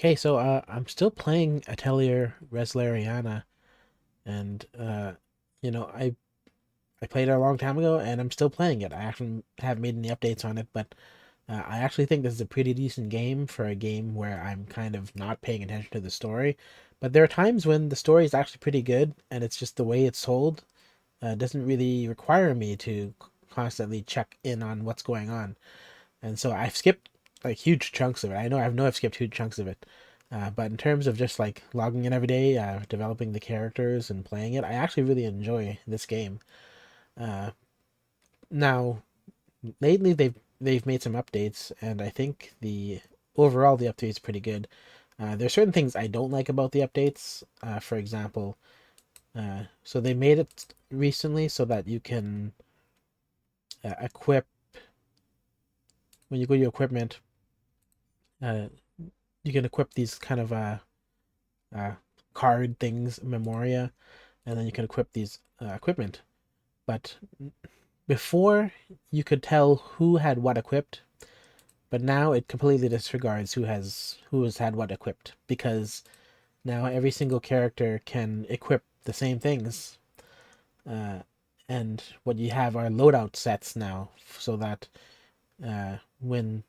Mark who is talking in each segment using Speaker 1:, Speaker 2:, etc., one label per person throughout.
Speaker 1: Okay, so I'm still playing Atelier Resleriana, and I played it a long time ago, and I'm still playing it. I actually haven't made any updates on it, but I actually think this is a pretty decent game for a game where I'm kind of not paying attention to the story. But there are times when the story is actually pretty good, and it's just the way it's told doesn't really require me to constantly check in on what's going on. And so I've skipped like huge chunks of it. I know I've skipped huge chunks of it. But in terms of just like logging in every day, developing the characters and playing it, I actually really enjoy this game. Uh, Now lately they've made some updates, and I think the overall the update is pretty good. There's certain things I don't like about the updates. For example, so they made it recently so that you can equip when you go to your equipment. Uh, you can equip these kind of uh, card things, memoria, and then you can equip these equipment. But before, you could tell who had what equipped, but now it completely disregards who has had what equipped because now every single character can equip the same things. Uh, and what you have are loadout sets now, so that when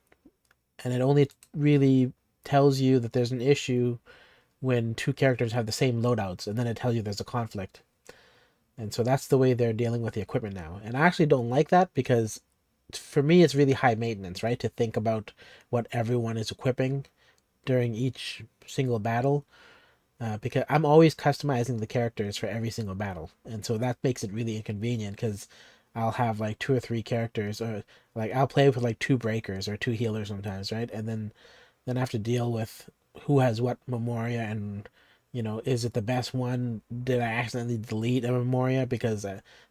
Speaker 1: and it only really tells you that there's an issue when two characters have the same loadouts, and then it tells you there's a conflict. And so that's the way they're dealing with the equipment now. And I actually don't like that because for me, it's really high maintenance, right? To think about what everyone is equipping during each single battle. Because I'm always customizing the characters for every single battle. And so that makes it really inconvenient because I'll have like two or three characters, or like I'll play with like two breakers or two healers sometimes, right? And then I have to deal with who has what memoria, and is it the best one? Did I accidentally delete a memoria because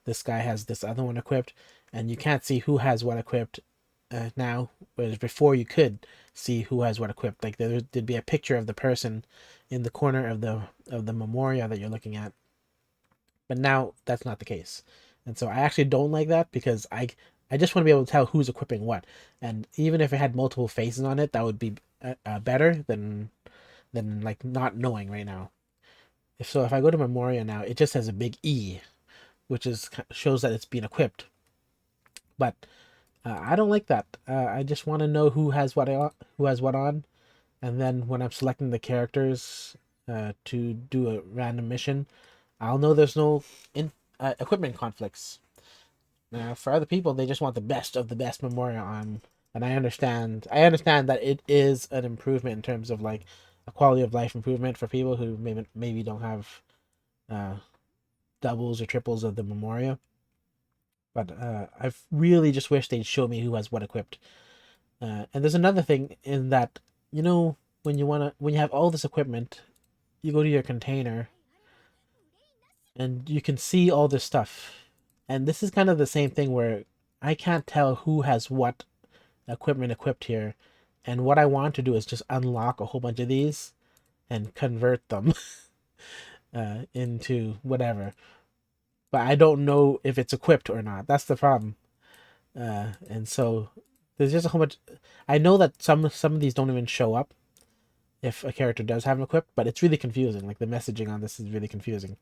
Speaker 1: this guy has this other one equipped? And you can't see who has what equipped now, whereas before you could see who has what equipped. Like there'd be a picture of the person in the corner of the memoria that you're looking at, but now that's not the case. And so I actually don't like that because I just want to be able to tell who's equipping what. And even if it had multiple faces on it, that would be better than like not knowing right now. If I go to Memoria now, it just has a big E, which is shows that it's been equipped. But I don't like that. I just want to know who has what on, and then when I'm selecting the characters to do a random mission, I'll know there's no equipment conflicts. Now, for other people, they just want the best of the best Memoria on, and I understand. I understand that it is an improvement in terms of like a quality of life improvement for people who maybe don't have uh, doubles or triples of the Memoria. But I've really just wish they'd show me who has what equipped. And there's another thing in that you know when you have all this equipment, you go to your container and you can see all this stuff. And this is kind of the same thing where I can't tell who has what equipment equipped here. And what I want to do is just unlock a whole bunch of these and convert them into whatever. But I don't know if it's equipped or not. That's the problem. And so there's just a whole bunch. I know that some of these don't even show up if a character does have them equipped, but it's really confusing. Like the messaging on this is really confusing.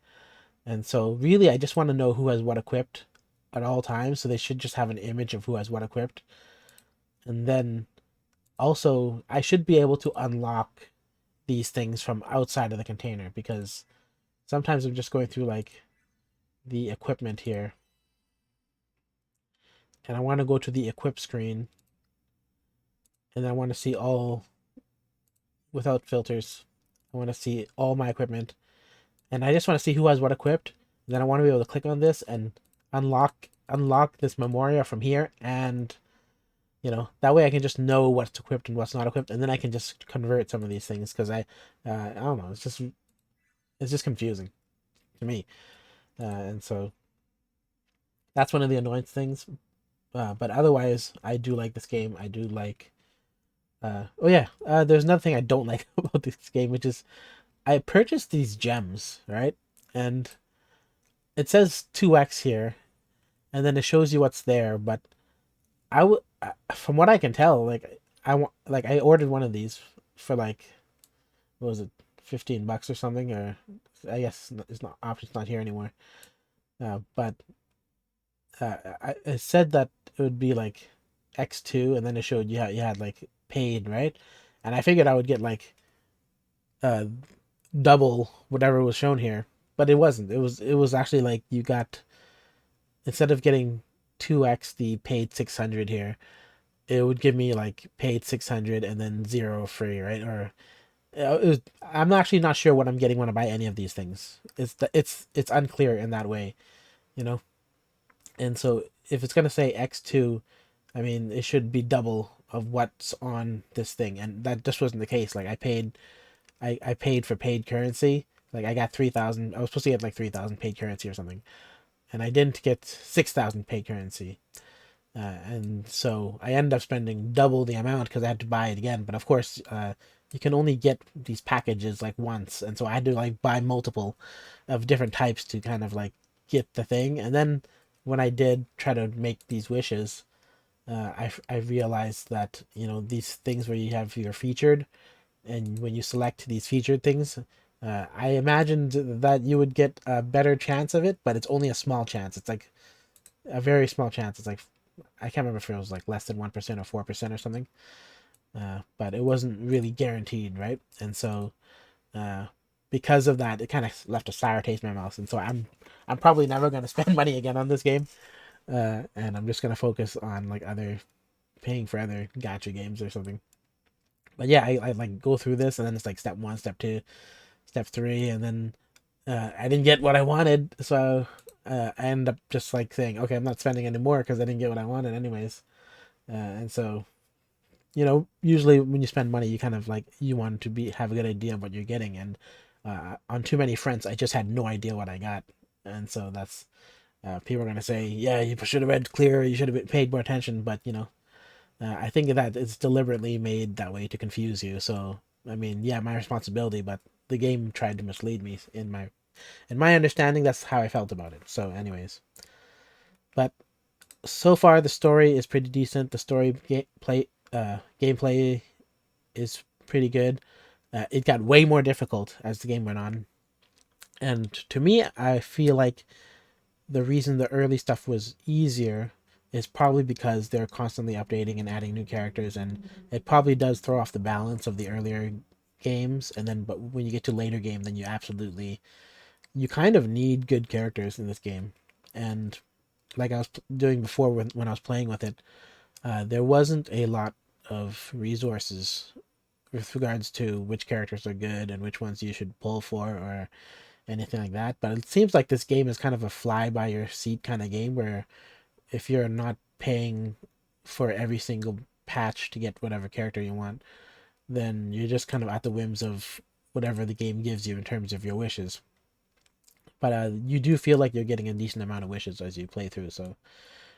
Speaker 1: And so really I just want to know who has what equipped at all times. So they should just have an image of who has what equipped. And then also I should be able to unlock these things from outside of the container because sometimes I'm just going through like the equipment here and I want to go to the equip screen and I want to see all without filters. I want to see all my equipment and I just want to see who has what equipped. And then I want to be able to click on this and unlock this memoria from here, and that way I can just know what's equipped and what's not equipped, and then I can just convert some of these things because I don't know, it's just confusing to me, and so that's one of the annoyance things. But otherwise, I do like this game. I do like. Oh yeah, there's another thing I don't like about this game, which is I purchased these gems, right? And it says 2x here, and then it shows you what's there. But from what I can tell, like I ordered one of these for like what was it, $15 or something, or I guess it's not options not here anymore. But it said that it would be like X2, and then it showed you had like paid, right? And I figured I would get like uh double whatever was shown here, but it wasn't. It was actually like you got, instead of getting 2x the paid 600 here, it would give me like paid 600 and then zero free, right? Or I'm actually not sure what I'm getting when I buy any of these things. It's unclear in that way, you know. And so if it's gonna say X2, I mean it should be double of what's on this thing, and that just wasn't the case. Like I paid for paid currency. Like I got 3,000. I was supposed to get like 3,000 paid currency or something, and I didn't get 6,000 paid currency. And so I ended up spending double the amount because I had to buy it again. But of course, you can only get these packages like once, and so I had to like buy multiple of different types to kind of like get the thing. And then when I did try to make these wishes, I realized that these things where you have your featured, and when you select these featured things, I imagined that you would get a better chance of it, but it's only a small chance. It's like a very small chance. It's like I can't remember if it was like less than 1% or 4% or something. But it wasn't really guaranteed, right? And so uh, because of that, it kind of left a sour taste in my mouth. And so I'm probably never going to spend money again on this game. And I'm just going to focus on like other paying for other gacha games or something. But yeah, I like go through this, and then it's like step one, step two, step three, and then I didn't get what I wanted, so I ended up just like saying, okay, I'm not spending anymore because I didn't get what I wanted anyways. And so usually when you spend money, you kind of like you want to be have a good idea of what you're getting, and on too many fronts, I just had no idea what I got, and so that's people are gonna say, yeah, you should have read clear, you should have paid more attention, but I think that it's deliberately made that way to confuse you. So I mean, yeah, my responsibility, but the game tried to mislead me in my understanding. That's how I felt about it. So, anyways, but so far the story is pretty decent. The gameplay is pretty good. It got way more difficult as the game went on, and to me, I feel like the reason the early stuff was easier is probably because they're constantly updating and adding new characters, and it probably does throw off the balance of the earlier games. And then, but when you get to later game, then you kind of need good characters in this game. And like I was doing before when I was playing with it, there wasn't a lot of resources with regards to which characters are good and which ones you should pull for or anything like that. But it seems like this game is kind of a fly by your seat kind of game where if you're not paying for every single patch to get whatever character you want, then you're just kind of at the whims of whatever the game gives you in terms of your wishes. But you do feel like you're getting a decent amount of wishes as you play through, so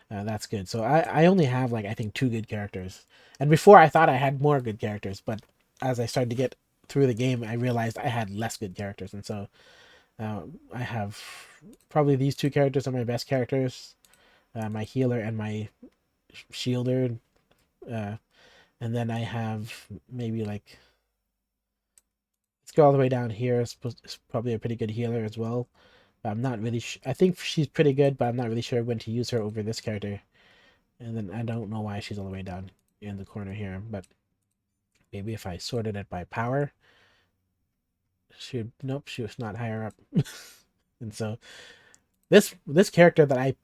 Speaker 1: that's good. So I only have like I think two good characters, and before I thought I had more good characters, but as I started to get through the game, I realized I had less good characters, and so I have probably these two characters are my best characters, my healer and my shielder, uh, and then I have maybe like let's go all the way down here. It's probably a pretty good healer as well. But I'm not really. I think she's pretty good, but I'm not really sure when to use her over this character. And then I don't know why she's all the way down in the corner here, but maybe if I sorted it by power, nope, she was not higher up. And so this character that I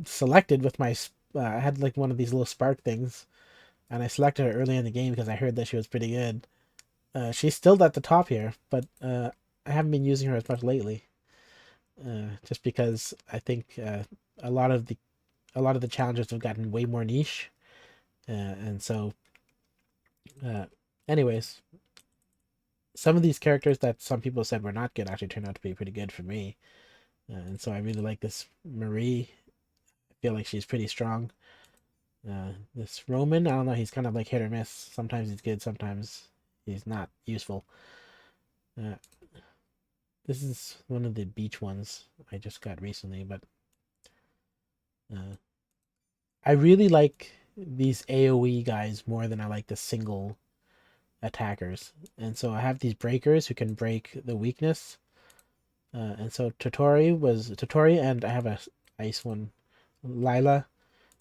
Speaker 1: selected with my I had like one of these little spark things, and I selected her early in the game because I heard that she was pretty good. She's still at the top here, but I haven't been using her as much lately, just because I think a lot of the a lot of the challenges have gotten way more niche, and so uh, anyways, some of these characters that some people said were not good actually turned out to be pretty good for me, and so I really like this Marie. I feel like she's pretty strong. This Roman, I don't know, he's kind of like hit or miss. Sometimes he's good, sometimes he's not useful. Uh, this is one of the beach ones I just got recently, but uh, I really like these AoE guys more than I like the single attackers, and so I have these breakers who can break the weakness. And so Totori, and I have a ice one, Lila.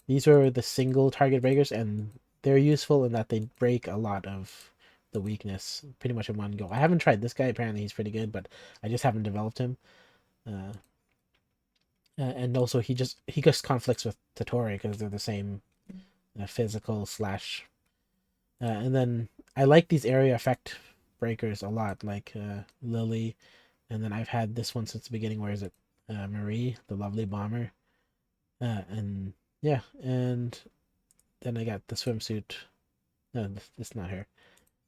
Speaker 1: These were the single target breakers, and they're useful in that they break a lot of the weakness pretty much in one go. I haven't tried this guy. Apparently, he's pretty good, but I just haven't developed him. Uh, and also, he just conflicts with Totori because they're the same physical slash. And then I like these area effect breakers a lot, like Lily, and then I've had this one since the beginning. Where is it? Marie, the lovely bomber. And yeah, and then I got the swimsuit. No, it's not her.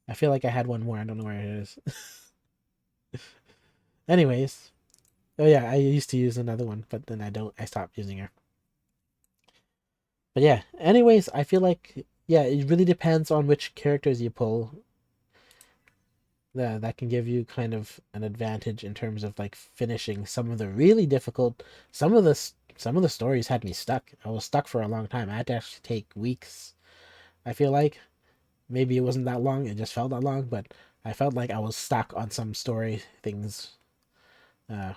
Speaker 1: I feel like I had one more. I don't know where it is. Anyways, oh yeah, I used to use another one, but then I don't. I stopped using her. But yeah. Anyways, I feel like yeah, it really depends on which characters you pull. That can give you kind of an advantage in terms of like finishing some of the really difficult. Some of the stories had me stuck. I was stuck for a long time. I had to actually take weeks. I feel like maybe it wasn't that long. It just felt that long, but I felt like I was stuck on some story things. Uh,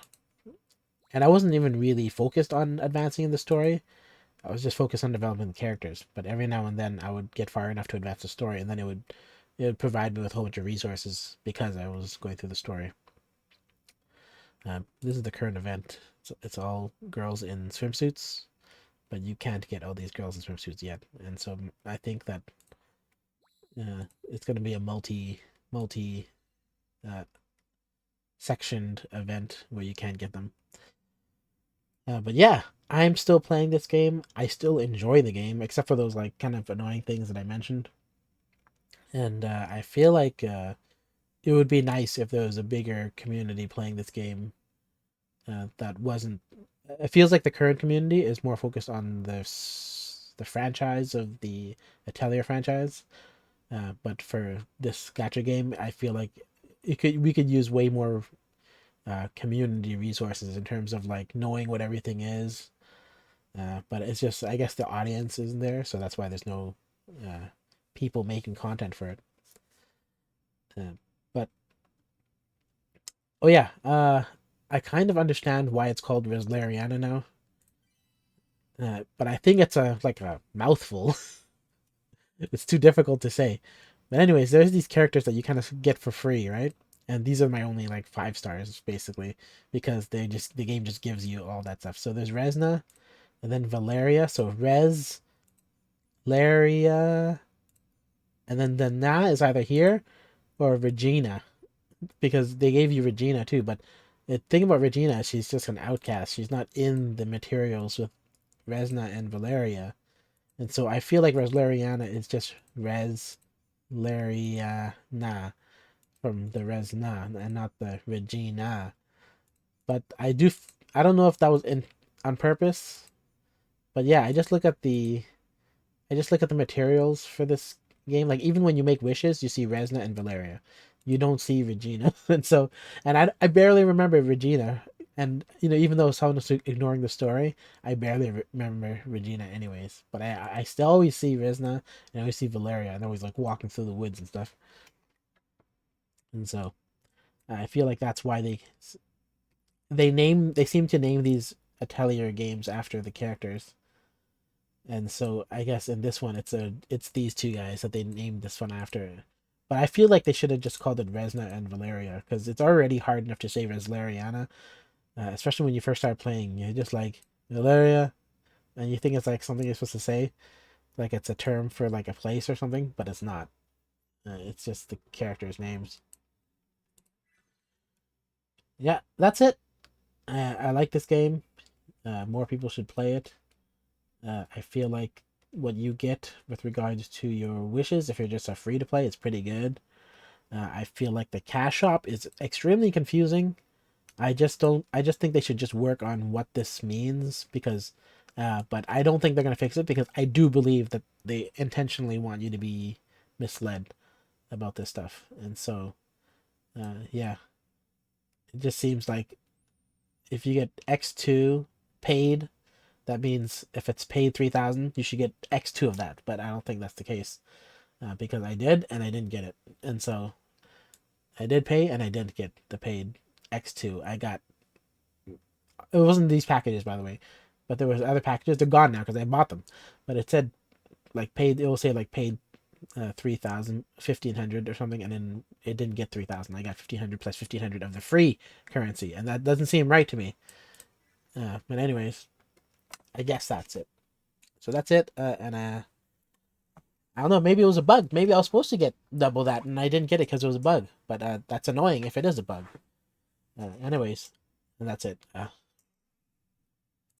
Speaker 1: and I wasn't even really focused on advancing in the story. I was just focused on developing the characters. But every now and then I would get far enough to advance the story, and then it would provide me with a whole bunch of resources because I was going through the story. This is the current event. It's all girls in swimsuits, but you can't get all these girls in swimsuits yet. And so I think that it's going to be a multi uh, sectioned event where you can't get them. But yeah, I'm still playing this game. I still enjoy the game, except for those like kind of annoying things that I mentioned. And I feel like it would be nice if there was a bigger community playing this game. That wasn't. It feels like the current community is more focused on the franchise of the Atelier franchise. But for this gacha game, I feel like we could use way more community resources in terms of like knowing what everything is. But it's just I guess the audience isn't there, so that's why there's no uh, people making content for it. But oh yeah, I kind of understand why it's called Resleriana now. But I think it's a like a mouthful. It's too difficult to say. But anyways, there's these characters that you kind of get for free, right? And these are my only like 5 stars basically because the game just gives you all that stuff. So there's Resna and then Valeria. So Res, Laria, and then the Na is either here or Regina because they gave you Regina too. But the thing about Regina, she's just an outcast. She's not in the materials with Resna and Valeria. And so I feel like Resleriana is just Resleriana from the Resna and not the Regina. But I don't know if that was in on purpose. But yeah, I just look at the materials for this game. Like even when you make wishes, you see Resna and Valeria. You don't see Regina, and I barely remember Regina. And even though someone's ignoring the story, I barely remember Regina, anyways. But I still always see Resna and I always see Valeria, and always like walking through the woods and stuff. And so I feel like that's why they seem to name these Atelier games after the characters. And so I guess in this one it's these two guys that they named this one after. But I feel like they should have just called it Resna and Valeria because it's already hard enough to say Resleriana, especially when you first start playing. You're just like Valeria, and you think it's like something you're supposed to say, like it's a term for like a place or something, but it's not. It's just the characters' names. Yeah, that's it. I like this game. More people should play it. I feel like what you get with regards to your wishes, if you're just a free to play, it's pretty good. I feel like the cash shop is extremely confusing. I just don't. I just think they should just work on what this means because, but I don't think they're gonna fix it because I do believe that they intentionally want you to be misled about this stuff, and so, yeah, it just seems like if you get X2 paid, that means if it's paid 3,000, you should get X2 of that. But I don't think that's the case. because I did and I didn't get it, and so I did pay and I didn't get the paid X2. I got it wasn't these packages by the way, but there was other packages. They're gone now because I bought them, but it said like paid. It will say like paid 3,000, 1,500 or something, and then it didn't get 3,000. I got 1,500 plus 1,500 of the free currency, and that doesn't seem right to me. But anyways, I guess that's it. So that's it. And I don't know. Maybe it was a bug. Maybe I was supposed to get double that, and I didn't get it because it was a bug. But that's annoying if it is a bug. Anyways, and that's it.